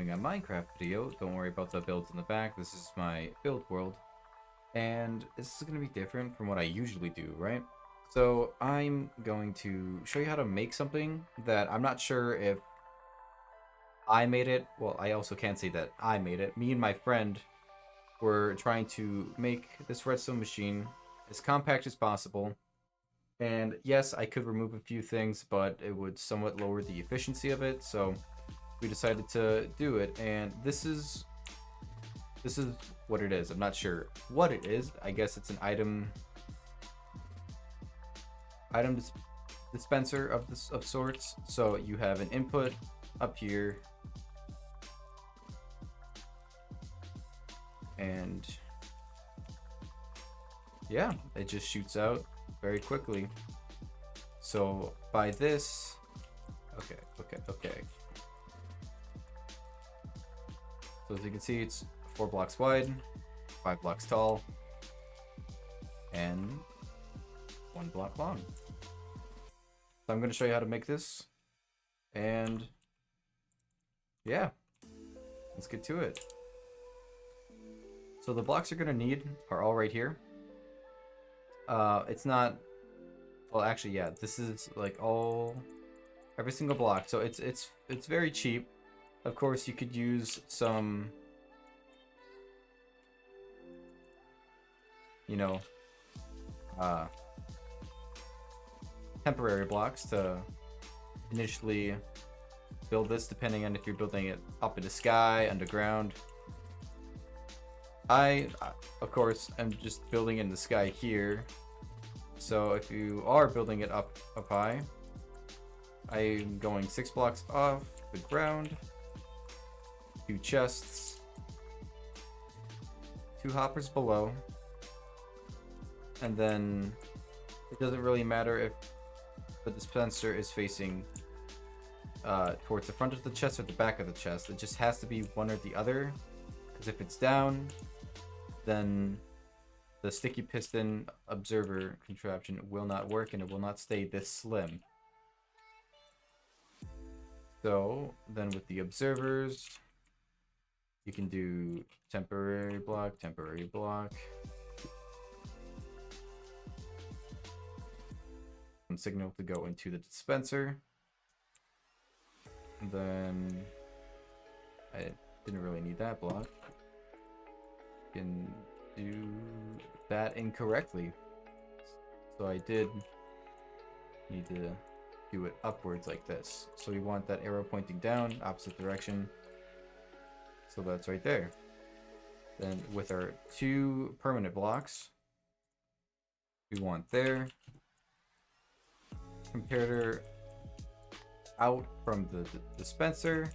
doing a Minecraft video. Don't worry about the builds in the back. This is my build world. And this is going to be different from what I usually do, right? So I'm going to show you how to make something that I'm not sure if I made it. Well, I also can't say that I made it. Me and my friend were trying to make this redstone machine as compact as possible. And yes, I could remove a few things, but it would somewhat lower the efficiency of it. So we decided to do it, and this is what it is. I'm not sure what it is. I guess it's an item dispenser of sorts. So you have an input up here, and yeah, it just shoots out very quickly. So by this, okay. So as you can see, it's 4 blocks wide, 5 blocks tall, and 1 block long. So I'm going to show you how to make this, and yeah, let's get to it. So the blocks you're going to need are all right here. It's not, well, actually, yeah, this is like every single block. So it's very cheap. Of course, you could use some, temporary blocks to initially build this, depending on if you're building it up in the sky, underground. I, of course, am just building in the sky here. So if you are building it up high, I'm going 6 blocks off the ground, 2 chests, 2 hoppers below, and then it doesn't really matter if the dispenser is facing towards the front of the chest or the back of the chest. It just has to be one or the other, because if it's down, then the sticky piston observer contraption will not work and it will not stay this slim. So then with the observers, you can do temporary block, and signal to go into the dispenser. And then I didn't really need that block. You can do that incorrectly. So I did need to do it upwards like this. So we want that arrow pointing down, opposite direction. So that's right there. Then with our 2 permanent blocks, we want there. Comparator out from the dispenser.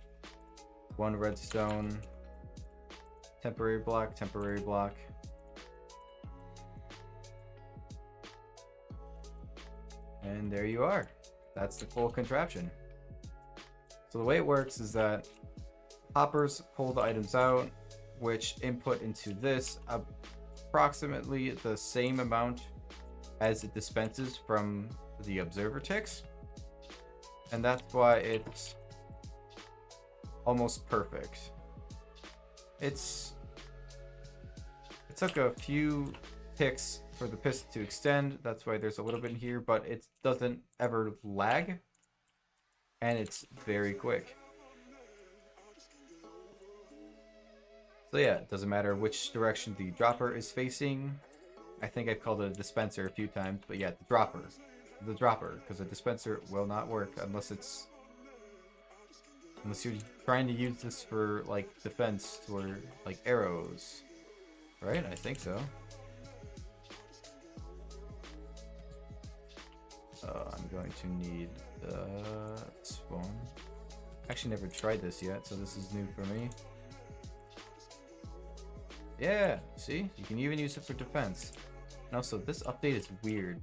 1 redstone. Temporary block. And there you are. That's the full contraption. So the way it works is that hoppers pull the items out, which input into this approximately the same amount as it dispenses from the observer ticks. And that's why it's almost perfect. It took a few ticks for the piston to extend. That's why there's a little bit in here, but it doesn't ever lag. And it's very quick. So yeah, it doesn't matter which direction the dropper is facing. I think I've called it a dispenser a few times, but yeah, the dropper, because the dispenser will not work unless you're trying to use this for like defense or like arrows, right? I think so. I'm going to need this one. Actually, never tried this yet, so this is new for me. Yeah, see? You can even use it for defense. And also, this update is weird.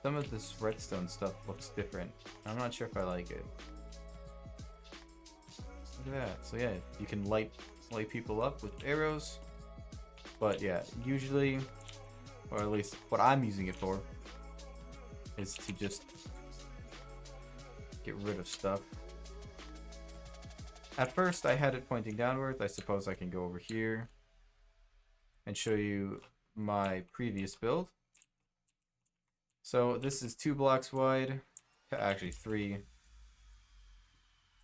Some of this redstone stuff looks different. I'm not sure if I like it. Look at that. So yeah, you can light people up with arrows. But yeah, usually, or at least what I'm using it for, is to just get rid of stuff. At first, I had it pointing downwards. I suppose I can go over here and show you my previous build. So this is 2 blocks wide, actually 3.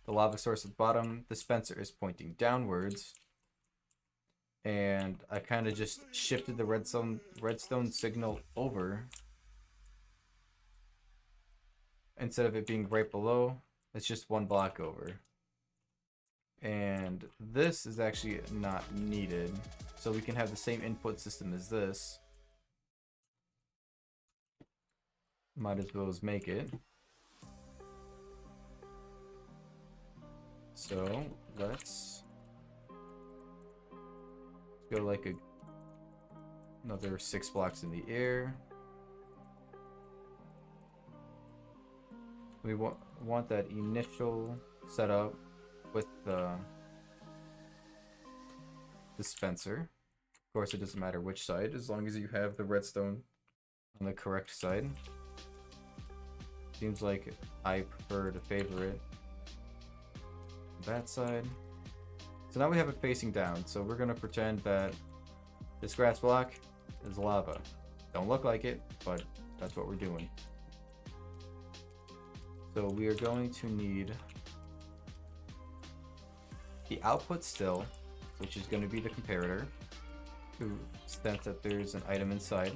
The lava source at the bottom, dispenser is pointing downwards. And I kind of just shifted the redstone signal over. Instead of it being right below, it's just 1 block over. And this is actually not needed. So we can have the same input system as this. Might as well as make it. So let's go like another 6 blocks in the air. We want that initial setup with the dispenser. Of course, it doesn't matter which side, as long as you have the redstone on the correct side. Seems like I prefer to favor it that side. So now we have it facing down, so we're gonna pretend that this grass block is lava. Don't look like it, but that's what we're doing. So we are going to need the output still, which is going to be the comparator, to sense that there's an item inside.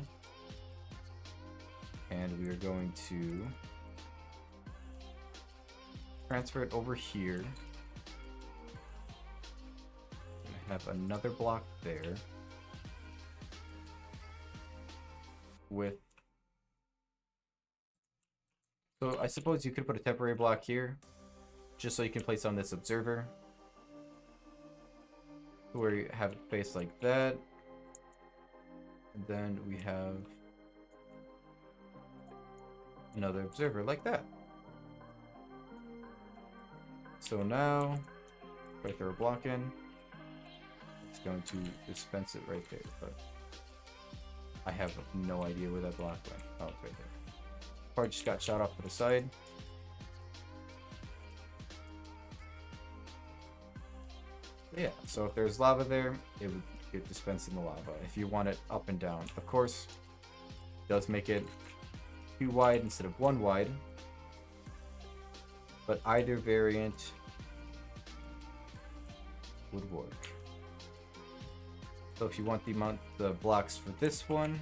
And we are going to transfer it over here. I have another block there with, so I suppose you could put a temporary block here just so you can place on this observer, where you have it faced like that. And then we have another observer like that. So now if I throw a block in, it's going to dispense it right there, but I have no idea where that block went. Oh, it's right there. Part just got shot off to the side. Yeah, so if there's lava there, it would get dispensed in the lava. If you want it up and down, of course, it does make it 2 wide instead of 1 wide. But either variant would work. So if you want the blocks for this one,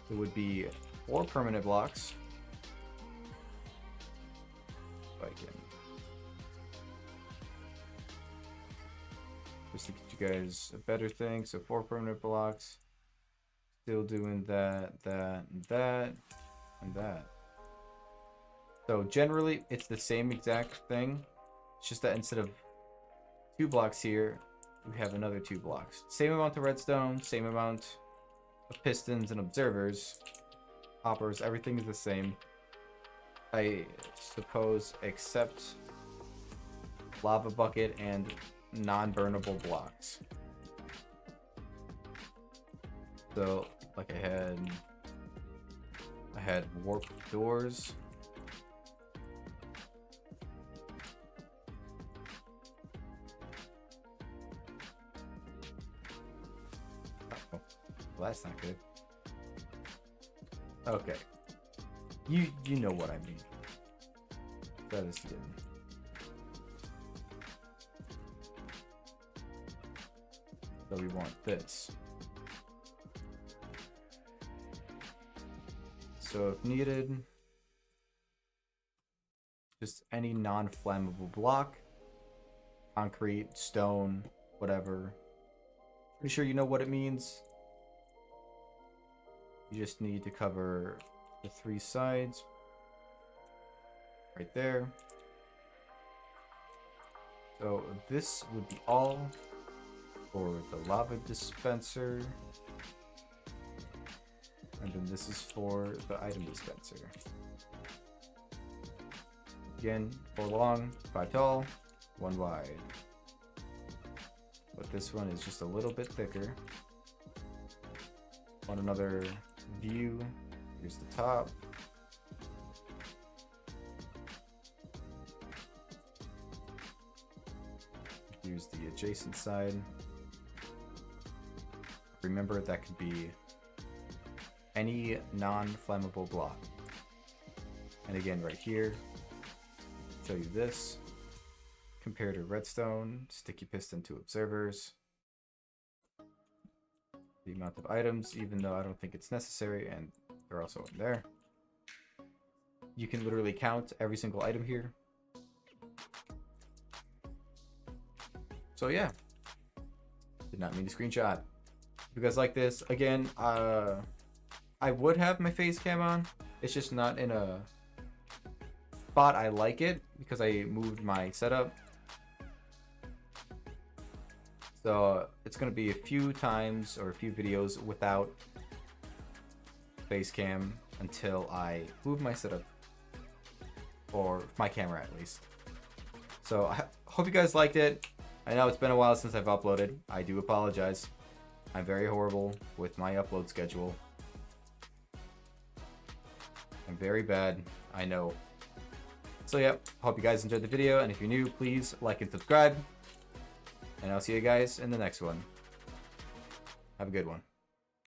it would be 4 permanent blocks. If I can, just to get you guys a better thing. So 4 permanent blocks. Still doing that, that, and that, and that. So generally, it's the same exact thing. It's just that instead of 2 blocks here, we have another 2 blocks. Same amount of redstone, same amount of pistons and observers. Hoppers, everything is the same. I suppose, except lava bucket and non-burnable blocks. So, like I had warp doors. Oh, well, that's not good. Okay, you know what I mean. That is good. So we want this. So if needed, just any non-flammable block, concrete, stone, whatever. Pretty sure you know what it means. You just need to cover the 3 sides right there. So this would be all for the lava dispenser. And then this is for the item dispenser. Again, 4 long, 5 tall, 1 wide. But this one is just a little bit thicker. Want another view? Here's the top. use the adjacent side. Remember, that could be any non-flammable block. And again, right here, show you this. Compare to redstone, sticky piston to observers. The amount of items, even though I don't think it's necessary, and they're also in there. You can literally count every single item here. So yeah, did not mean to screenshot. If you guys like this, again, I would have my face cam on. It's just not in a spot I like it because I moved my setup. So it's gonna be a few times or a few videos without face cam until I move my setup, or my camera at least. So I hope you guys liked it. I know it's been a while since I've uploaded. I do apologize. I'm very horrible with my upload schedule. I'm very bad, I know. So yeah, hope you guys enjoyed the video, and if you're new, please like and subscribe. And I'll see you guys in the next one. Have a good one.